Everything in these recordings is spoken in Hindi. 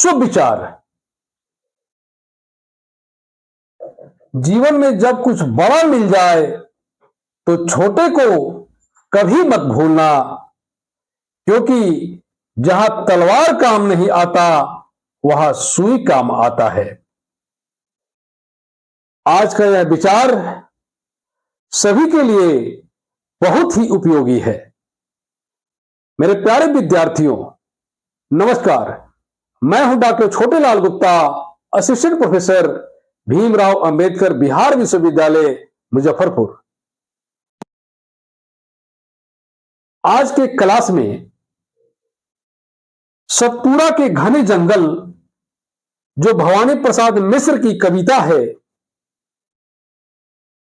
शुभ विचार। जीवन में जब कुछ बड़ा मिल जाए तो छोटे को कभी मत भूलना, क्योंकि जहां तलवार काम नहीं आता वहां सुई काम आता है। आज का यह विचार सभी के लिए बहुत ही उपयोगी है। मेरे प्यारे विद्यार्थियों, नमस्कार। मैं हूं doctor Chhotelal Gupta, assistant professor, Bhimrao Ambedkar Bihar विश्वविद्यालय, मुजफ्फरपुर। आज के क्लास में सतपुड़ा के घने जंगल, जो भवानी प्रसाद मिश्र की कविता है,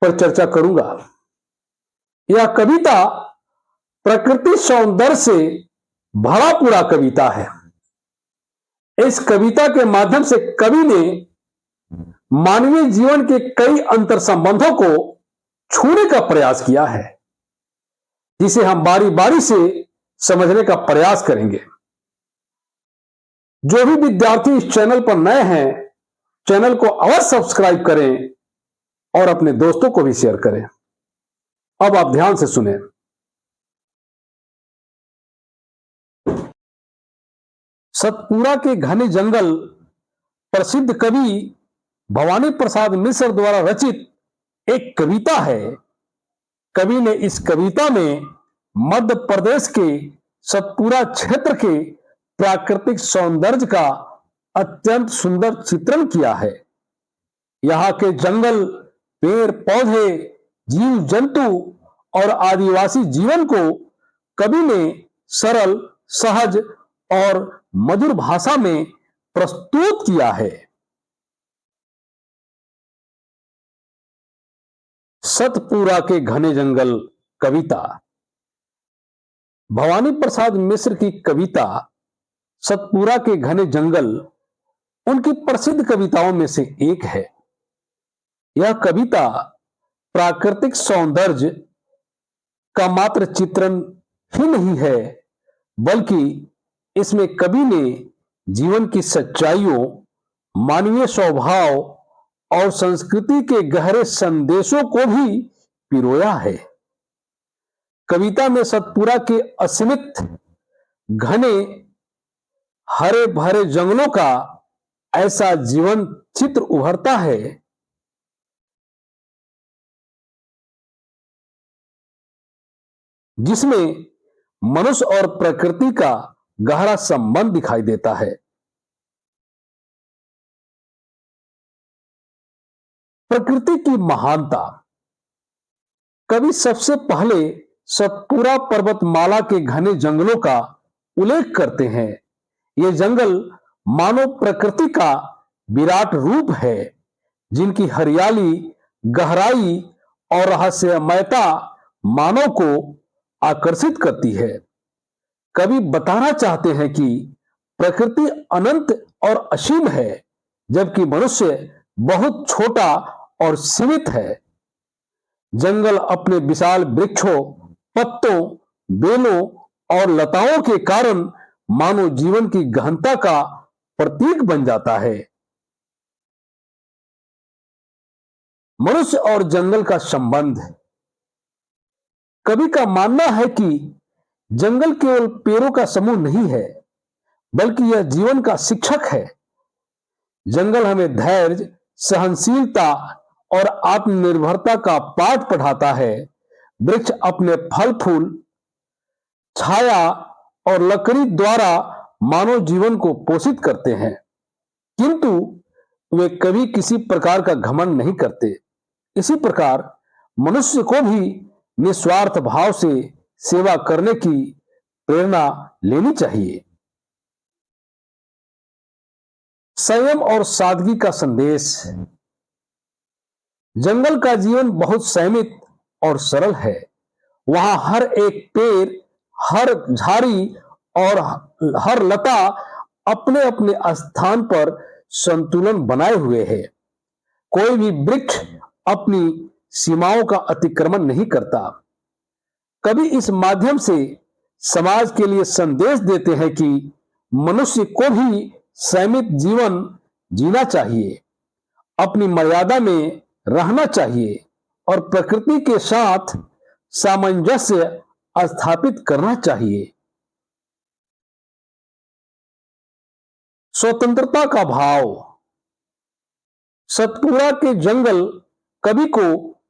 पर चर्चा करूंगा। यह कविता प्रकृति सौंदर्य से भरा पूरा कविता है। इस कविता के माध्यम से कवि ने मानवीय जीवन के कई अंतर संबंधों को छूने का प्रयास किया है, जिसे हम बारी बारी से समझने का प्रयास करेंगे। जो भी विद्यार्थी इस चैनल पर नए हैं, चैनल को अवश्य सब्सक्राइब करें और अपने दोस्तों को भी शेयर करें। अब आप ध्यान से सुनें। सतपुड़ा के घने जंगल प्रसिद्ध कवि भवानी प्रसाद मिश्र द्वारा रचित एक कविता है। कवि ने इस कविता में मध्य प्रदेश के सतपुड़ा क्षेत्र के प्राकृतिक सौंदर्य का अत्यंत सुंदर चित्रण किया है। यहाँ के जंगल, पेड़ पौधे, जीव जंतु और आदिवासी जीवन को कवि ने सरल, सहज और मधुर भाषा में प्रस्तुत किया है। सतपुड़ा के घने जंगल कविता। भवानी प्रसाद मिश्र की कविता सतपुड़ा के घने जंगल उनकी प्रसिद्ध कविताओं में से एक है। यह कविता प्राकृतिक सौंदर्य का मात्र चित्रण ही नहीं है, बल्कि इसमें कवि ने जीवन की सच्चाइयों, मानवीय स्वभाव और संस्कृति के गहरे संदेशों को भी पिरोया है। कविता में सतपुड़ा के असीमित घने हरे भरे जंगलों का ऐसा जीवन चित्र उभरता है जिसमें मनुष्य और प्रकृति का गहरा संबंध दिखाई देता है। प्रकृति की महानता। कवि सबसे पहले सतपुड़ा पर्वतमाला के घने जंगलों का उल्लेख करते हैं। ये जंगल मानव प्रकृति का विराट रूप है, जिनकी हरियाली, गहराई और रहस्यमयता मानव को आकर्षित करती है। कवि बताना चाहते हैं कि प्रकृति अनंत और असीम है, जबकि मनुष्य बहुत छोटा और सीमित है। जंगल अपने विशाल वृक्षों, पत्तों, बेलों और लताओं के कारण मानव जीवन की गहनता का प्रतीक बन जाता है। मनुष्य और जंगल का संबंध। कवि का मानना है कि जंगल केवल पेड़ों का समूह नहीं है, बल्कि यह जीवन का शिक्षक है। जंगल हमें धैर्य, सहनशीलता और आत्मनिर्भरता का पाठ पढ़ाता है। वृक्ष अपने फल फूल, छाया और लकड़ी द्वारा मानव जीवन को पोषित करते हैं, किंतु वे कभी किसी प्रकार का घमंड नहीं करते। इसी प्रकार मनुष्य को भी निस्वार्थ भाव से सेवा करने की प्रेरणा लेनी चाहिए। संयम और सादगी का संदेश। जंगल का जीवन बहुत संयमित और सरल है। वहां हर एक पेड़, हर झाड़ी और हर लता अपने अपने स्थान पर संतुलन बनाए हुए है। कोई भी वृक्ष अपनी सीमाओं का अतिक्रमण नहीं करता। कवि इस माध्यम से समाज के लिए संदेश देते हैं कि मनुष्य को भी संयमित जीवन जीना चाहिए, अपनी मर्यादा में रहना चाहिए और प्रकृति के साथ सामंजस्य स्थापित करना चाहिए। स्वतंत्रता का भाव। सतपुड़ा के जंगल कवि को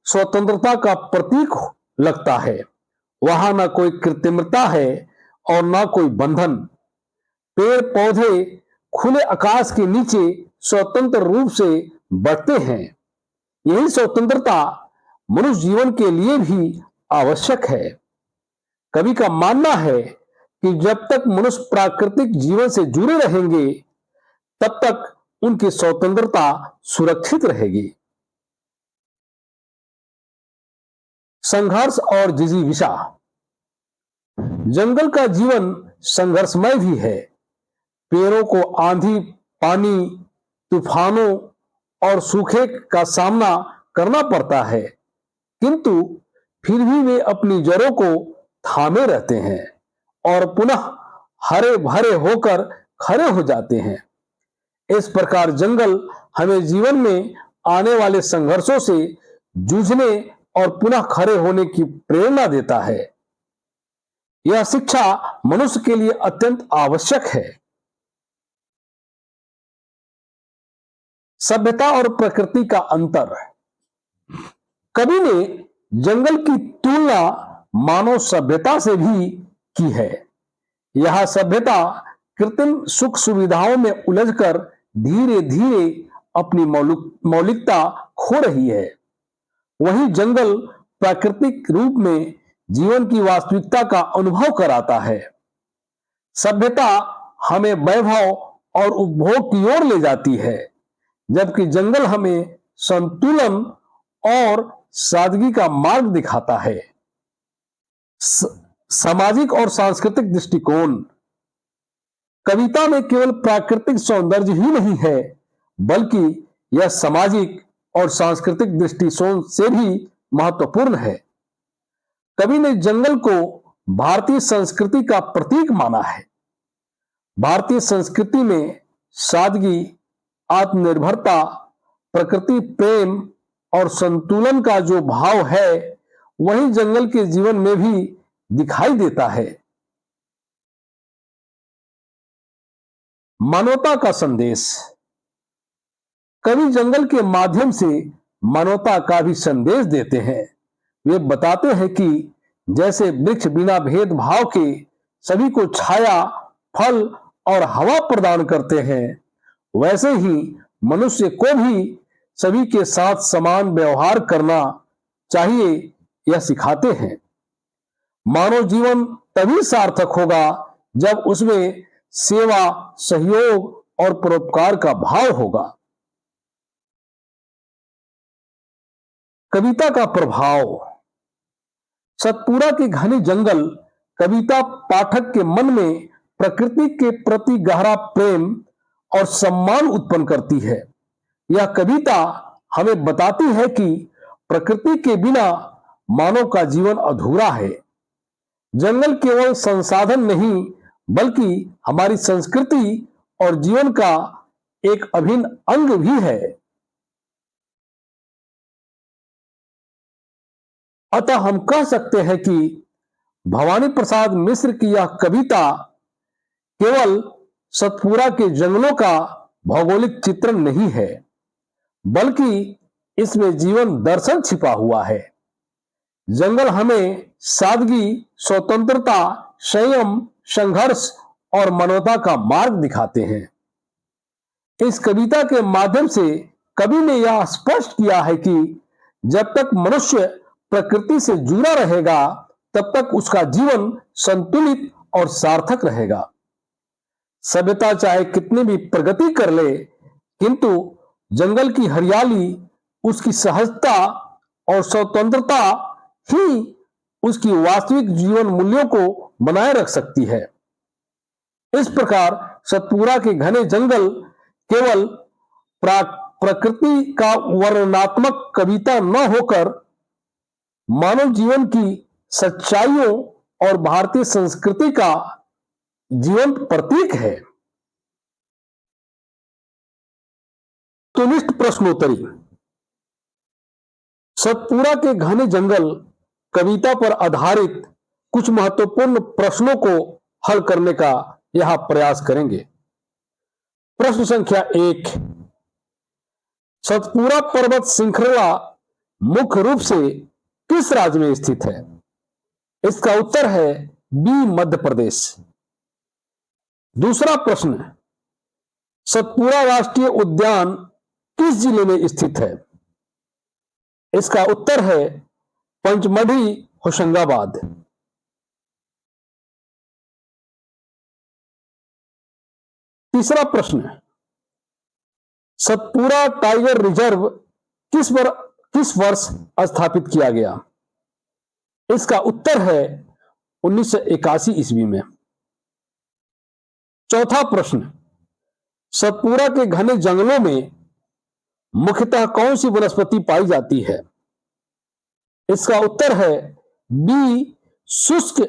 स्वतंत्रता का प्रतीक लगता है। वहां ना कोई कृत्रिमता है और ना कोई बंधन। पेड़ पौधे खुले आकाश के नीचे स्वतंत्र रूप से बढ़ते हैं। यही स्वतंत्रता मनुष्य जीवन के लिए भी आवश्यक है। कवि का मानना है कि जब तक मनुष्य प्राकृतिक जीवन से जुड़े रहेंगे तब तक उनकी स्वतंत्रता सुरक्षित रहेगी। संघर्ष और जिजीविषा। जंगल का जीवन संघर्षमय भी है। पेड़ों को आंधी, पानी, तूफानों और सूखे का सामना करना पड़ता है, किंतु फिर भी वे अपनी जड़ों को थामे रहते हैं और पुनः हरे भरे होकर खड़े हो जाते हैं। इस प्रकार जंगल हमें जीवन में आने वाले संघर्षों से जूझने और पुनः खड़े होने की प्रेरणा देता है। यह शिक्षा मनुष्य के लिए अत्यंत आवश्यक है। सभ्यता और प्रकृति का अंतर। कवि ने जंगल की तुलना मानव सभ्यता से भी की है। यह सभ्यता कृत्रिम सुख सुविधाओं में उलझकर धीरे धीरे अपनी मौलिकता खो रही है। वहीं जंगल प्राकृतिक रूप में जीवन की वास्तविकता का अनुभव कराता है। सभ्यता हमें वैभव और उपभोग की ओर ले जाती है, जबकि जंगल हमें संतुलन और सादगी का मार्ग दिखाता है। सामाजिक और सांस्कृतिक दृष्टिकोण। कविता में केवल प्राकृतिक सौंदर्य ही नहीं है, बल्कि यह सामाजिक और सांस्कृतिक दृष्टिकोण से भी महत्वपूर्ण है। कवि ने जंगल को भारतीय संस्कृति का प्रतीक माना है। भारतीय संस्कृति में सादगी, आत्मनिर्भरता, प्रकृति प्रेम और संतुलन का जो भाव है, वही जंगल के जीवन में भी दिखाई देता है। मानवता का संदेश। कवि जंगल के माध्यम से मानवता का भी संदेश देते हैं। वे बताते हैं कि जैसे वृक्ष बिना भेदभाव के सभी को छाया, फल और हवा प्रदान करते हैं, वैसे ही मनुष्य को भी सभी के साथ समान व्यवहार करना चाहिए, यह सिखाते हैं। मानव जीवन तभी सार्थक होगा जब उसमें सेवा, सहयोग और परोपकार का भाव होगा। कविता का प्रभाव। सतपुड़ा के घने जंगल कविता पाठक के मन में प्रकृति के प्रति गहरा प्रेम और सम्मान उत्पन्न करती है। यह कविता हमें बताती है कि प्रकृति के बिना मानव का जीवन अधूरा है। जंगल केवल संसाधन नहीं, बल्कि हमारी संस्कृति और जीवन का एक अभिन्न अंग भी है। अतः हम कह सकते हैं कि भवानी प्रसाद मिश्र की यह कविता केवल सतपुड़ा के जंगलों का भौगोलिक चित्रण नहीं है, बल्कि इसमें जीवन दर्शन छिपा हुआ है। जंगल हमें सादगी, स्वतंत्रता, संयम, संघर्ष और मानवता का मार्ग दिखाते हैं। इस कविता के माध्यम से कवि ने यह स्पष्ट किया है कि जब तक मनुष्य प्रकृति से जुड़ा रहेगा, तब तक उसका जीवन संतुलित और सार्थक रहेगा। सभ्यता चाहे कितनी भी प्रगति कर ले, किंतु जंगल की हरियाली, उसकी सहजता और स्वतंत्रता ही उसकी वास्तविक जीवन मूल्यों को बनाए रख सकती है। इस प्रकार सतपुड़ा के घने जंगल केवल प्रकृति का वर्णनात्मक कविता न होकर मानव जीवन की सच्चाइयों और भारतीय संस्कृति का जीवंत प्रतीक है। वस्तुनिष्ठ प्रश्नोत्तरी। सतपुरा के घने जंगल कविता पर आधारित कुछ महत्वपूर्ण प्रश्नों को हल करने का यहां प्रयास करेंगे। प्रश्न संख्या 1, सतपुरा पर्वत श्रृंखला मुख्य रूप से किस राज्य में स्थित है? इसका उत्तर है बी, मध्य प्रदेश। दूसरा प्रश्न, सतपुरा राष्ट्रीय उद्यान किस जिले में स्थित है? इसका उत्तर है पंचमढ़ी, होशंगाबाद। तीसरा प्रश्न, सतपुरा टाइगर रिजर्व किस वर्ष स्थापित किया गया? इसका उत्तर है 1981 ईस्वी में। चौथा प्रश्न, सतपुरा के घने जंगलों में मुख्यतः कौन सी वनस्पति पाई जाती है? इसका उत्तर है बी, शुष्क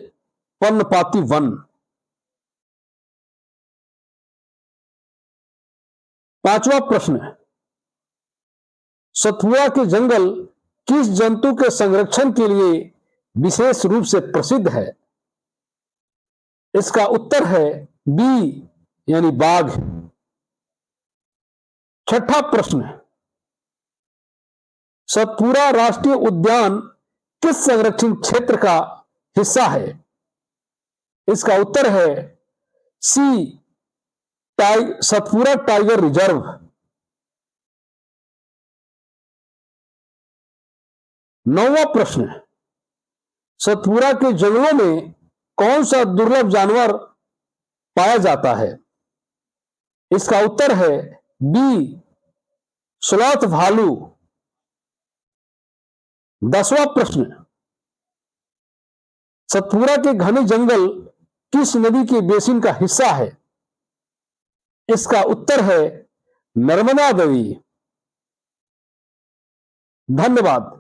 पर्णपाती वन। पांचवा प्रश्न, सतपुरा के जंगल किस जंतु के संरक्षण के लिए विशेष रूप से प्रसिद्ध है? इसका उत्तर है बी, यानी बाघ। छठा प्रश्न, सतपुरा राष्ट्रीय उद्यान किस संरक्षण क्षेत्र का हिस्सा है? इसका उत्तर है सी, सतपुरा टाइगर रिजर्व। नौवां प्रश्न, सतपुरा के जंगलों में कौन सा दुर्लभ जानवर पाया जाता है? इसका उत्तर है बी, स्लॉथ भालू। 10वां प्रश्न, सतपुरा के घने जंगल किस नदी के बेसिन का हिस्सा है? इसका उत्तर है नर्मदा नदी। धन्यवाद।